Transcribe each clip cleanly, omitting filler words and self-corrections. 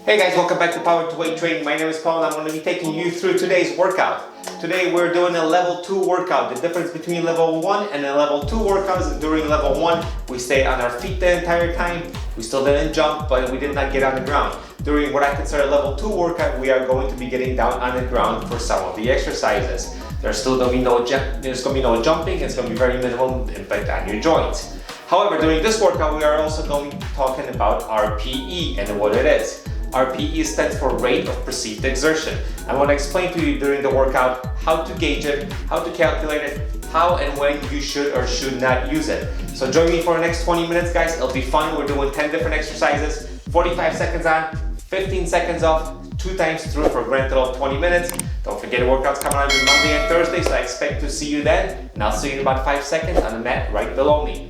Hey guys, welcome back to Power to Weight Training. My name is Paul and I'm going to be taking you through today's workout. Today we're doing a level 2 workout. The difference between level 1 and a level 2 workout is during level 1 we stayed on our feet the entire time. We still didn't jump, but we did not get on the ground. During what I consider a level 2 workout, we are going to be getting down on the ground for some of the exercises. There's still going to be no jumping. It's going to be very minimal impact on your joints. However, during this workout we are also going to be talking about RPE and what it is. RPE stands for rate of perceived exertion. I want to explain to you during the workout how to gauge it, how to calculate it, how and when you should or should not use it. So join me for the next 20 minutes guys, it'll be fun. We're doing 10 different exercises, 45 seconds on, 15 seconds off, 2 times through for a grand total of 20 minutes. Don't forget the workouts coming out every Monday and Thursday, so I expect to see you then. And I'll see you in about 5 seconds on the mat right below me.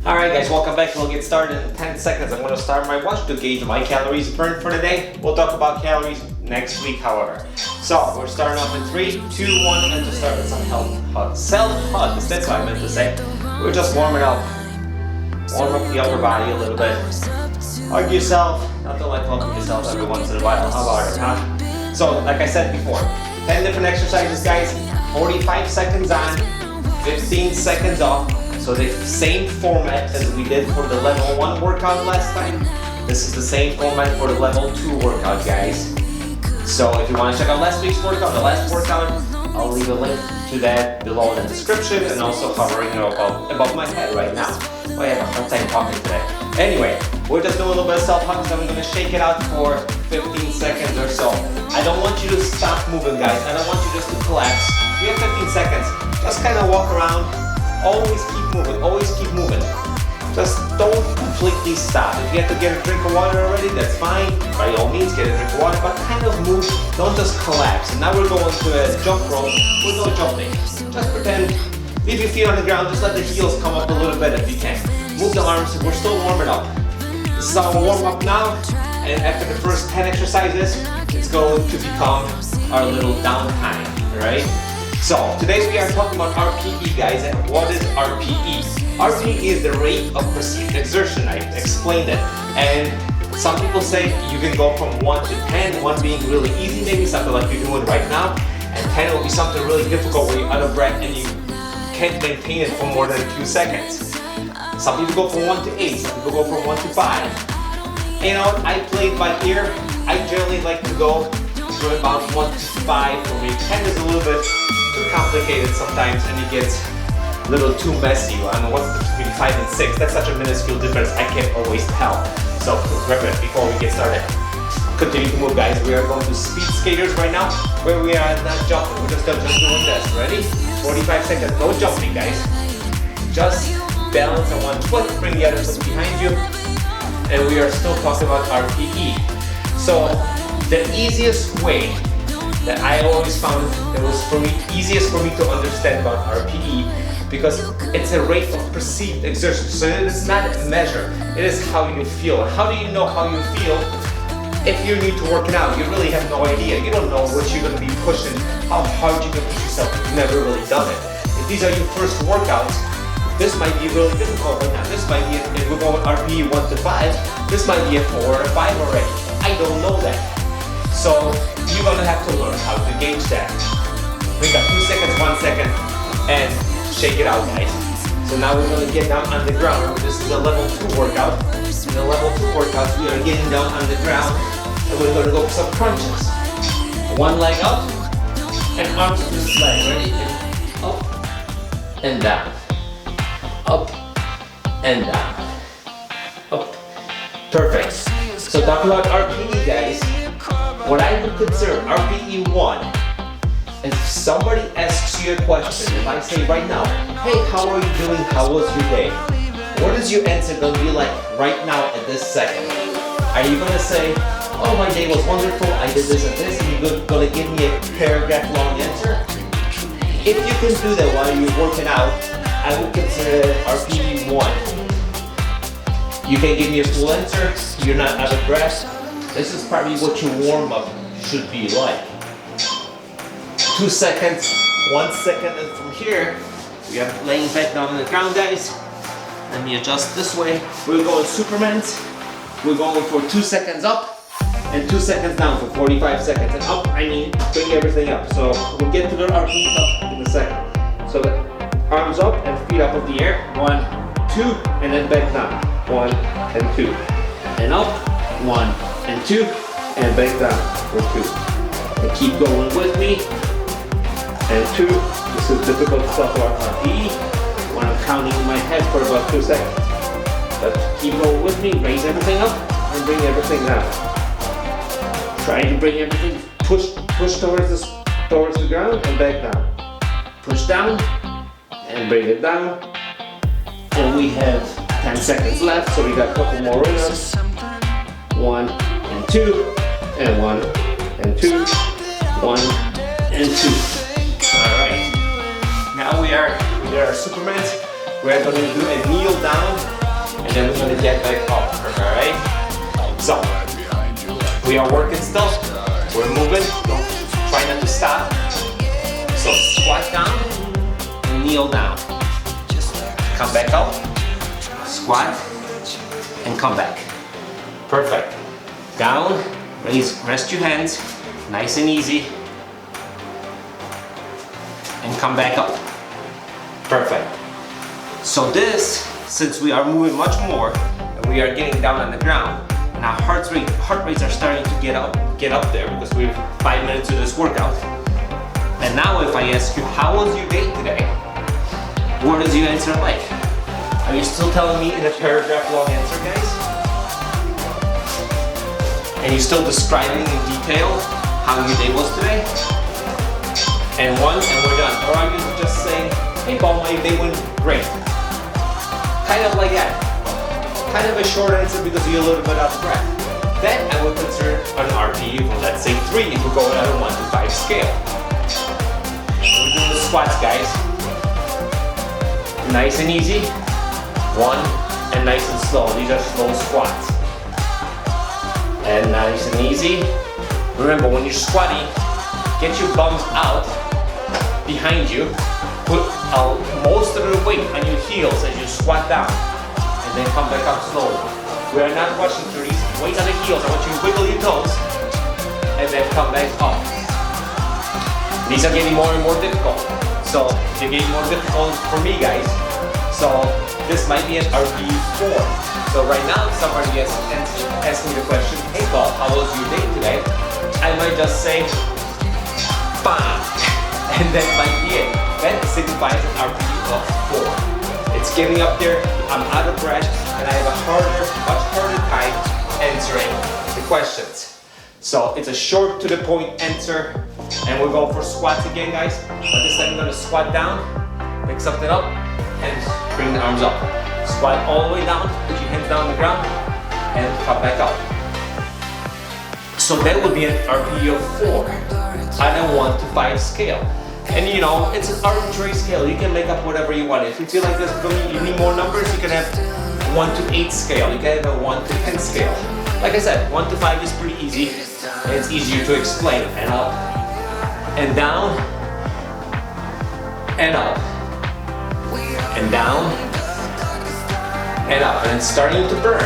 Alright guys, welcome back. We'll get started in 10 seconds. I'm going to start my watch to gauge my calories burned for the day. We'll talk about calories next week, however. So, we're starting off in 3, 2, 1, and to start with some self-hugs. That's what I meant to say. We're just warming up. Warm up the upper body a little bit. Hug yourself. Nothing like hugging yourself every once in a while. How about it, huh? So, like I said before, 10 different exercises, guys. 45 seconds on, 15 seconds off. So the same format as we did for the level 1 workout last time. This is the same format for the level 2 workout, guys. So if you want to check out last week's workout, the last workout, I'll leave a link to that below in the description and also hovering above my head right now. Oh, I have a hard time talking today. Anyway, we're just doing a little bit of self-hugs and I'm going to shake it out for 15 seconds or so. I don't want you to stop moving, guys. I don't want you just to collapse. We have 15 seconds. Just kind of walk around. Always keep moving, always keep moving. Just don't completely stop. If you have to get a drink of water already, that's fine. By all means, get a drink of water, but kind of move, don't just collapse. And now we're going to a jump rope with no jumping. Just pretend, leave your feet on the ground, just let the heels come up a little bit if you can. Move the arms, we're still warming up. This is our warm up now, and after the first 10 exercises, it's going to become our little downtime, alright? So, today we are talking about RPE, guys, and what is RPE? RPE is the rate of perceived exertion. I explained it. And some people say you can go from 1 to 10, 1 being really easy, maybe something like you're doing right now, and 10 will be something really difficult where you're out of breath and you can't maintain it for more than 2 seconds. Some people go from 1 to 8, some people go from 1 to 5. You know, I play it by ear. I generally like to go to about 1 to 5 for me. 10 is a little bit too complicated sometimes and it gets a little too messy. I don't know what's the difference between 5 and 6. That's such a minuscule difference, I can't always tell. So before we get started, continue to move, guys. We are going to speed skaters right now, where we are not jumping. We're just doing this. Ready? 45 seconds. No jumping, guys. Just balance on one foot, bring the other foot behind you, and we are still talking about RPE. So the easiest way that I always found it was easiest for me to understand about RPE, because it's a rate of perceived exertion. So it is not a measure, it is how you feel. How do you know how you feel if you're new to working out? You really have no idea. You don't know what you're going to be pushing, how hard you're going to push yourself if you've never really done it. If these are your first workouts, this might be really difficult right now. This might be, if we're going RPE 1 to 5, this might be a 4 or a 5 already. I don't know that. So you're gonna have to learn how to gauge that. We got 2 seconds, 1 second, and shake it out, guys. So now we're gonna get down on the ground. This is a level 2 workout. In the level 2 workouts, we are getting down on the ground, and we're gonna go for some crunches. One leg up, and arms to the side. Ready? Up and down. Up and down. Up. Perfect. So talk about RPE, guys. What I would consider RPE 1, if somebody asks you a question, if I say right now, hey, how are you doing? How was your day? What is your answer going to be like right now at this second? Are you going to say, oh, my day was wonderful, I did this and this, and you're going to give me a paragraph long answer? If you can do that while you're working out, I would consider it RPE 1. You can give me a full answer, you're not out of breath. This is probably what your warm-up should be like. 2 seconds, 1 second, and from here, we are laying back down on the ground, guys. Let me adjust this way. We're going Supermans. We're going for 2 seconds up and 2 seconds down for 45 seconds. And up, I mean, bring everything up. So we'll get to the RPE up in a second. So the arms up and feet up of the air. 1, 2, and then back down. 1 and 2. And up, 1 and 2, and back down for 2. And keep going with me. And 2. This is difficult stuff for RPE when I'm counting in my head for about 2 seconds. But keep going with me, raise everything up and bring everything down. Try to bring everything, push towards the ground and back down. Push down and bring it down. And we have 10 seconds left, so we got a couple more run-ups. 1 and 2, and 1 and 2, 1 and 2. Alright, now we are Supermans. We're going to do a kneel down and then we're going to get back up. Alright, so we are working still. We're moving. Don't try not to stop. So squat down and kneel down. Come back up, squat, and come back. Perfect. Down, rest your hands, nice and easy. And come back up. Perfect. So this, since we are moving much more, and we are getting down on the ground, and our heart rates are starting to get up there because we're 5 minutes into this workout. And now if I ask you, how was your day today? What is your answer like? Are you still telling me in a paragraph long answer, guys? And you still describing in detail how your day was today? And we're done. Or are you just saying, hey Paul, my day went great? Kind of like that. Kind of a short answer because you're a little bit out of breath. Then I would consider an RPE of, let's say 3 if we're going at a 1 to 5 scale. We're doing the squats, guys. Nice and easy. 1 and nice and slow. These are slow squats. And nice and easy. Remember, when you're squatting, get your bums out behind you. Put most of the weight on your heels as you squat down. And then come back up slowly. We are not rushing through these. Weight on the heels. I want you to wiggle your toes. And then come back up. These are getting more and more difficult. So they're getting more difficult for me, guys. So this might be an RPE 4. So right now, if somebody is asking the question, hey Paul, how was your day today? I might just say, fine. And that might be it. That signifies an RPE of 4. It's getting up there, I'm out of breath, and I have a much harder time answering the questions. So it's a short to the point answer, and we're going for squats again, guys. But this time we're gonna squat down, pick something up, and bring the arms up. Squat all the way down, put your hands down on the ground, and come back up. So that would be an RPE of 4 on a 1 to 5 scale. And you know, it's an arbitrary scale. You can make up whatever you want. If you feel like you need more numbers, you can have 1 to 8 scale. You can have a 1 to 10 scale. Like I said, 1 to 5 is pretty easy. And it's easier to explain. And up, and down, and up, and down, and up. And it's starting to burn.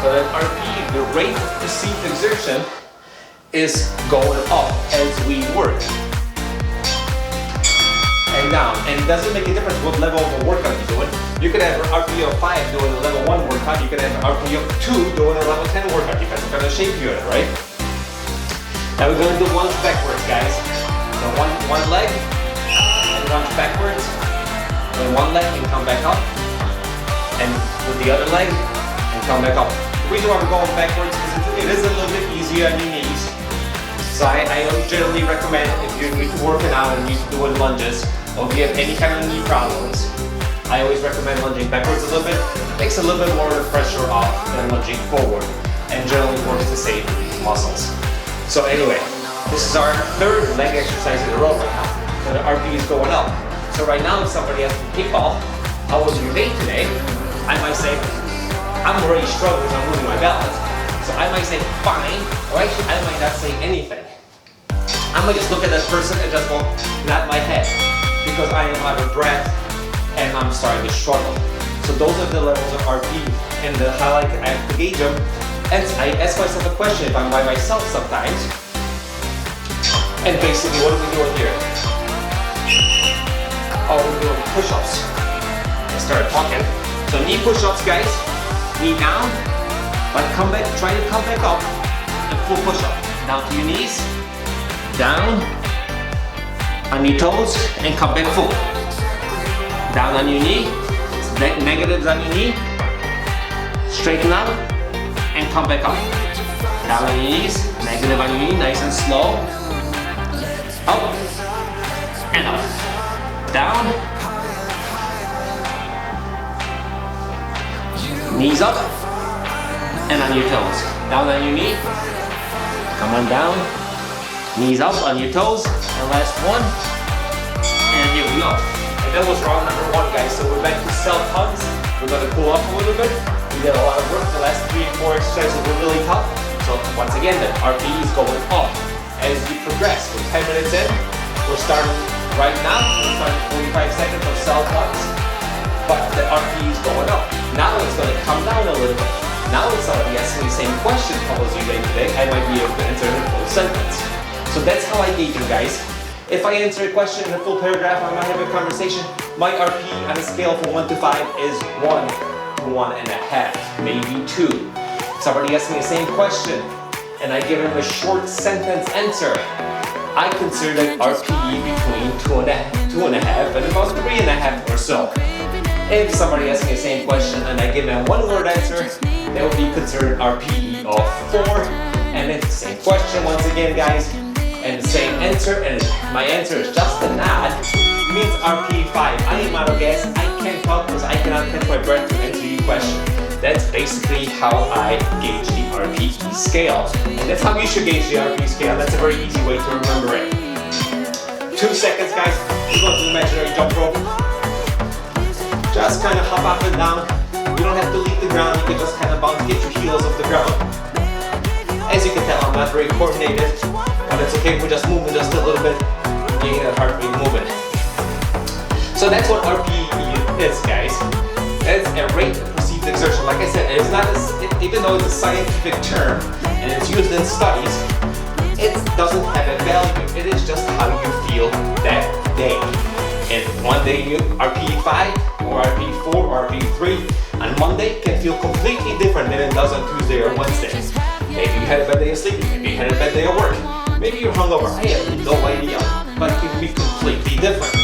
So that RPE, the rate of perceived exertion, is going up as we work. And down. And it doesn't make a difference what level of a workout you're doing. You could have an RPE of 5 doing a level 1 workout. You could have an RPE of 2 doing a level 10 workout. Depends what kind of shape you're in, right? Now we're going to do one backwards, guys. So one leg, and lunge backwards. And one leg and come back up. And with the other leg, and come back up. The reason why we're going backwards is it is a little bit easier on your knees. So I generally recommend if you're working out and you're doing lunges, or if you have any kind of knee problems, I always recommend lunging backwards a little bit. It takes a little bit more of the pressure off than lunging forward, and generally works to save muscles. So anyway, this is our third leg exercise in a row right now. So the RPE is going up. So right now, if somebody asks me, hey Paul, how was your day today? I might say, I'm already struggling because I'm losing my balance. So I might say fine, or actually I might not say anything. I might just look at that person and just go, nod my head, because I am out of breath and I'm starting to struggle. So those are the levels of RPE, and how I have to gauge them. And I ask myself a question if I'm by myself sometimes. And basically, what are we doing here? Oh, we're doing push-ups. I started talking. So knee push-ups, guys. Knee down, but try to come back up, and full push-up. Down to your knees, down, on your toes, and come back full. Down on your knee, negatives on your knee, straighten up, and come back up. Down on your knees, negative on your knee, nice and slow. Up, and up. Down, knees up, and on your toes. Down on your knee, come on down, knees up on your toes, and last one, and here we go. And that was round number 1, guys. So we're back to self-hugs. We're gonna cool off a little bit. We did a lot of work. The last 3 and 4 exercises were really tough. So once again, the RPE is going up as you progress. We're 10 minutes in. We're starting right now. We're starting 45 seconds of self-hugs, but the RPE is going up. Now it's gonna come down a little bit. Now if somebody asks me the same question, how was your day today? I might be able to answer in a full sentence. So that's how I gauge you guys. If I answer a question in a full paragraph, I might have a conversation. My RPE on a scale from 1 to 5 is 1 to 1.5, maybe 2. If somebody asks me the same question and I give them a short sentence answer, I consider that RPE between 2.5 and about 3.5 or so. If somebody asks me the same question and I give them a 1-word answer, that would be considered RPE of 4. And it's the same question once again, guys, and the same answer, and my answer is just a nod, means RPE 5. I am out of gas, I can't talk because I cannot catch my breath to answer your question. That's basically how I gauge the RPE scale. And that's how you should gauge the RPE scale. That's a very easy way to remember it. 2 seconds, guys. We're going to the imaginary jump rope. Just kind of hop up and down. You don't have to leave the ground. You can just kind of bounce, get your heels off the ground. As you can tell, I'm not very coordinated, but it's okay if we're just moving just a little bit, getting that heart rate moving. So that's what RPE is, guys. It's a rate of perceived exertion. Like I said, it's not even though it's a scientific term and it's used in studies, it doesn't have a value. It is just how you feel that day. And one day you RPE 5 or RPE 4 or RPE 3 on Monday can feel completely different than it does on Tuesday or Wednesday. Maybe you had a bad day of sleeping, maybe you had a bad day of work, maybe you're hungover, I have no idea, but it can be completely different.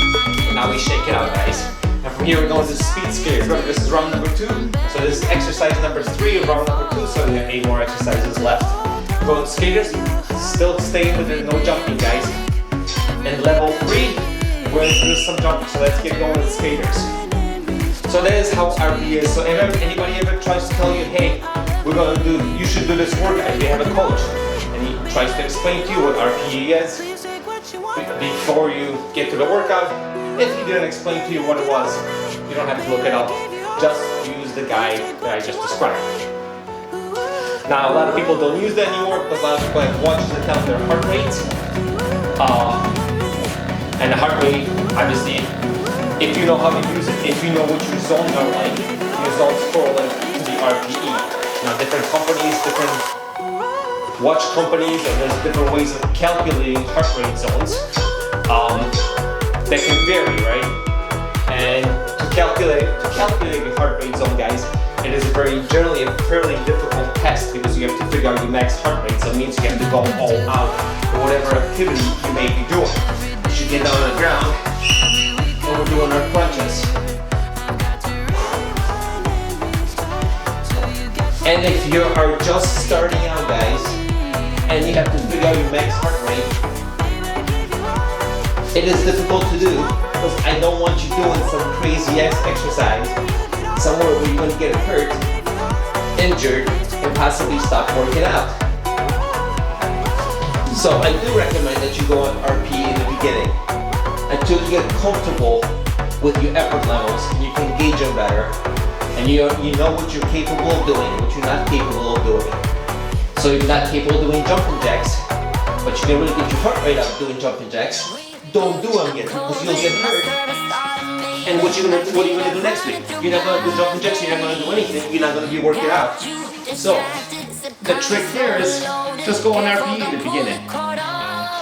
And now we shake it out, guys. And from here we're going to speed skaters. Remember, this is round number 2, so this is exercise number 3 of round number 2, so we have 8 more exercises left. We're going to skaters, still staying with it, no jumping, guys. And level 3, we're going to do some jumping, so let's get going with skaters. So that is how RPE is. So if anybody ever tries to tell you, hey, you should do this workout, if you have a coach, and he tries to explain to you what RPE is before you get to the workout, if he didn't explain to you what it was, you don't have to look it up. Just use the guide that I just described. Now, a lot of people don't use that anymore because a lot of people have watches that tell their heart rate. And the heart rate, obviously, if you know how to use it, if you know what your zones are like, your zones correlate to the RPE. Now, different companies, different watch companies, and there's different ways of calculating heart rate zones that can vary, right? And to calculate the heart rate zone, guys, it is generally a fairly difficult test because you have to figure out your max heart rate. So it means you have to go all out for whatever activity you may be doing. You should get down on the ground when we're doing our crunches. And if you are just starting out, guys, and you have to figure out your max heart rate, it is difficult to do because I don't want you doing some crazy exercise somewhere where you're going to get hurt, injured, and possibly stop working out. So I do recommend that you go on RPE in the beginning until you get comfortable with your effort levels and you can gauge them better. And you know what you're capable of doing and what you're not capable of doing. So you're not capable of doing jumping jacks, but you can really get your heart rate up doing jumping jacks. don't do them yet because you'll get hurt. And what are you gonna do next week? You're not gonna do jumping jacks, you're not gonna do anything, you're not gonna be working out. So the trick here is just go on RPE in the beginning.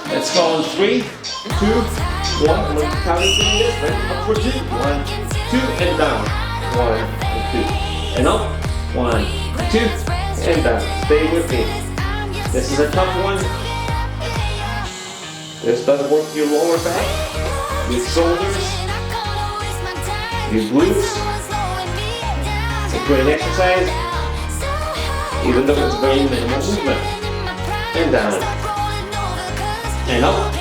Let's go on 3, 2, 1. I'm gonna be counting doing this. Ready? Up for 2. 1, 2, and down. 1 and 2. And up. 1, 2, and down. Stay with me. This is a tough one. This does work your lower back, your shoulders, your glutes. It's a great exercise, even though it's very minimal movement. And down. And up.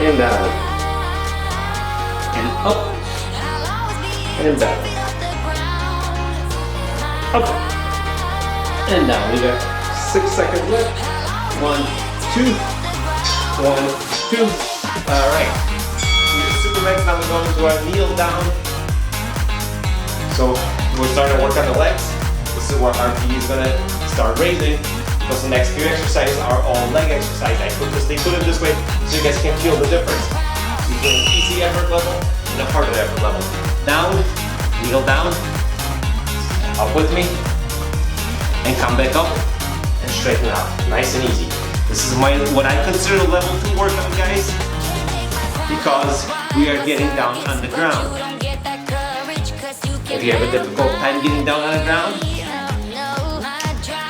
And down. And up. And down. Up. And down. We got 6 seconds left. 1, 2. 1, 2. Alright. We did super legs, now we're going to our kneel down. So we're starting to work on the legs. This is where RPE is gonna start raising. Because the next few exercises are all leg exercises. They put it this way so you guys can feel the difference between easy effort level and a harder effort level. Down, kneel down, up with me, and come back up and straighten out. Nice and easy. This is what I consider a level 2 workout, guys, because we are getting down on the ground. If you have a difficult time getting down on the ground,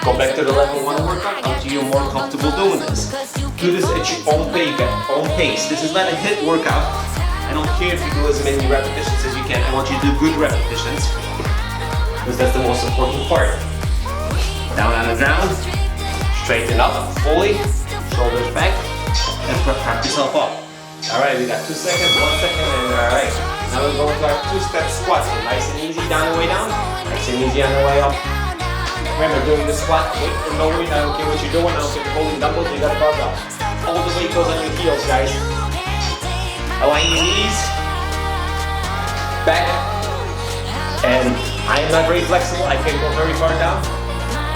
go back to the level 1 workout until you're more comfortable doing this. Do this at your own pace. This is not a HIIT workout. I don't care if you do as many repetitions as you can. I want you to do good repetitions because that's the most important part. Down on the ground, straighten up fully, shoulders back, and prop yourself up. Alright, we got 2 seconds, 1 second, and alright. Now we're going to our 2-step squats. So nice and easy down the way down, nice and easy on the way up. Remember, doing the squat, weight or no weight, I don't care what you're doing, I don't care if you're holding dumbbells, you got a barbell. All the weight goes on your heels, guys. Align your knees, back, and I am not very flexible, I can't go very far down,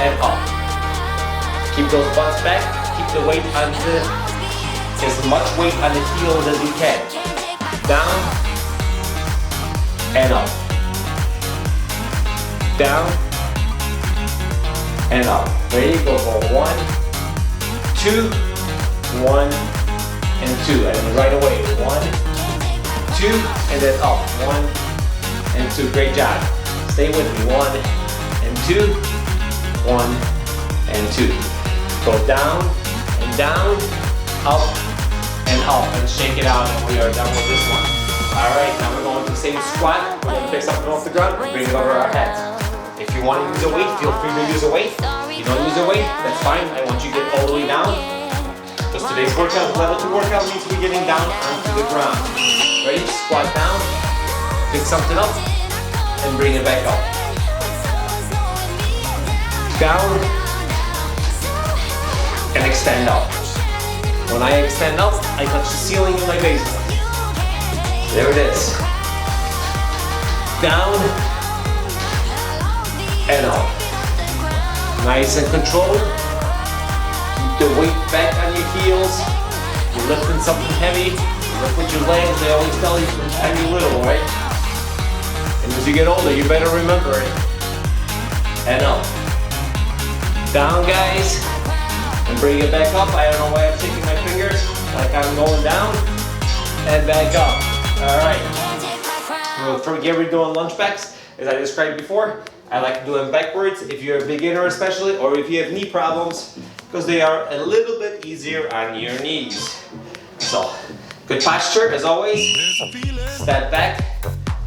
and up. Keep those butts back, keep the weight on as much weight on the heels as you can. Down, and up. Down, and up. Ready? Go for 1, 2, 1, and 2. And right away, 1, 2, and then up. 1 and 2. Great job. Stay with me. 1 and 2, 1 and 2. Go down and down, up and up, and shake it out, and we are done with this one. All right, now we're going to the same squat. We're going to pick something off the ground and bring it over our heads. If you want to use a weight, feel free to use a weight. If you don't use a weight, that's fine. I want you to get all the way down. Because today's workout, level 2 workout, means we're getting down onto the ground. Ready? Squat down, pick something up, and bring it back up. Down, and extend up. When I extend up, I touch the ceiling in my basement. There it is. Down, and up. Nice and controlled. Keep the weight back on your heels. You're lifting something heavy. You lift with your legs. They always tell you from time you're little, right? And as you get older, you better remember it. And up. Down, guys. And bring it back up. I don't know why I'm taking my fingers like I'm going down. And back up. Alright. We'll forget we're doing lunge backs, as I described before. I like to do them backwards if you're a beginner especially, or if you have knee problems, because they are a little bit easier on your knees. So, good posture as always. Step back,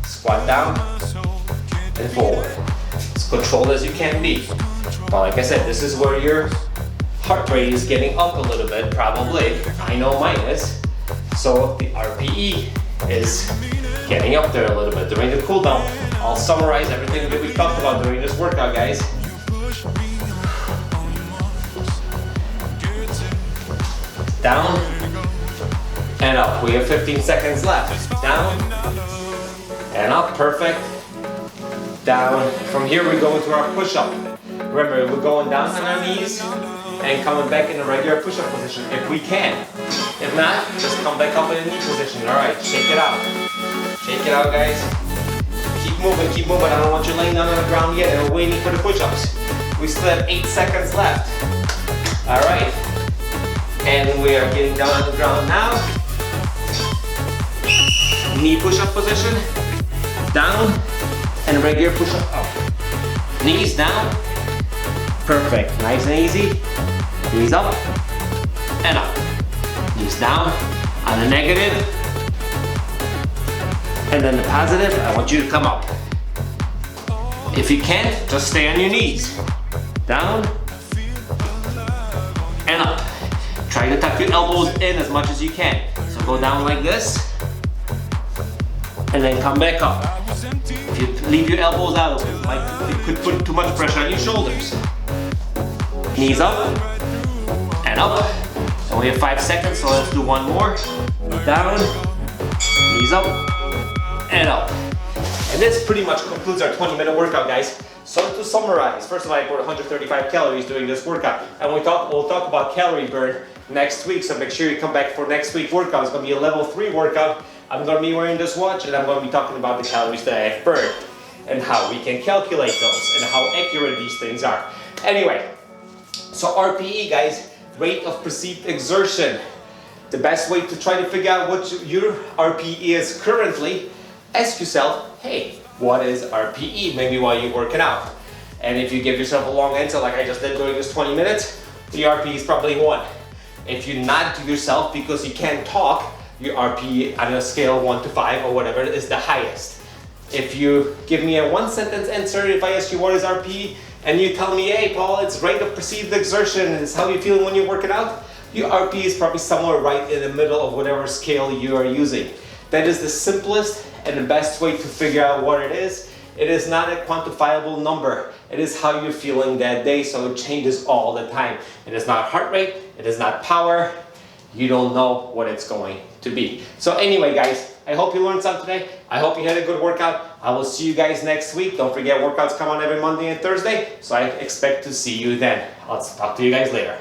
squat down, and forward. As controlled as you can be. But like I said, this is where your heart rate is getting up a little bit, probably. I know mine is. So the RPE is getting up there a little bit during the cool down. I'll summarize everything that we talked about during this workout, guys. Down and up. We have 15 seconds left. Down and up. Perfect. Down. From here we go into our push-up. Remember, we're going down on our knees and coming back in a regular push-up position if we can. If not, just come back up in a knee position. All right, shake it out. Shake it out, guys. Keep moving, keep moving. I don't want you laying down on the ground yet and waiting for the push-ups. We still have 8 seconds left. All right. And we are getting down on the ground now. Knee push-up position. Down. And regular push-up up. Knees down. Perfect. Nice and easy. Knees up. And up. Knees down. On the negative. And then the positive, I want you to come up. If you can't, just stay on your knees. Down. And up. Try to tuck your elbows in as much as you can. So go down like this. And then come back up. If you leave your elbows out, it could put too much pressure on your shoulders. Knees up. And up. So we have 5 seconds, so let's do one more. Down. Knees up. And up. And this pretty much concludes our 20-minute workout, guys. So to summarize, first of all, I burned 135 calories doing this workout. And we'll talk about calorie burn next week, so make sure you come back for next week's workout. It's going to be a level 3 workout. I'm going to be wearing this watch, and I'm going to be talking about the calories that I've burned and how we can calculate those and how accurate these things are. Anyway, so RPE, guys, rate of perceived exertion. The best way to try to figure out what your RPE is currently, ask yourself, hey, what is RPE? Maybe while you're working out. And if you give yourself a long answer like I just did during this 20 minutes, the RPE is probably 1. If you nod to yourself because you can't talk, your RPE on a scale of 1 to 5 or whatever is the highest. If you give me a 1-sentence answer, if I ask you what is RPE, and you tell me, hey Paul, it's rate of perceived exertion, it's how you're feeling when you're working out, your RPE is probably somewhere right in the middle of whatever scale you are using. That is the simplest and the best way to figure out what it is. It is not a quantifiable number. It is how you're feeling that day, so it changes all the time. It is not heart rate, it is not power. You don't know what it's going to be. So anyway, guys, I hope you learned something today. I hope you had a good workout. I will see you guys next week. Don't forget, workouts come on every Monday and Thursday, so I expect to see you then. I'll talk to you guys later.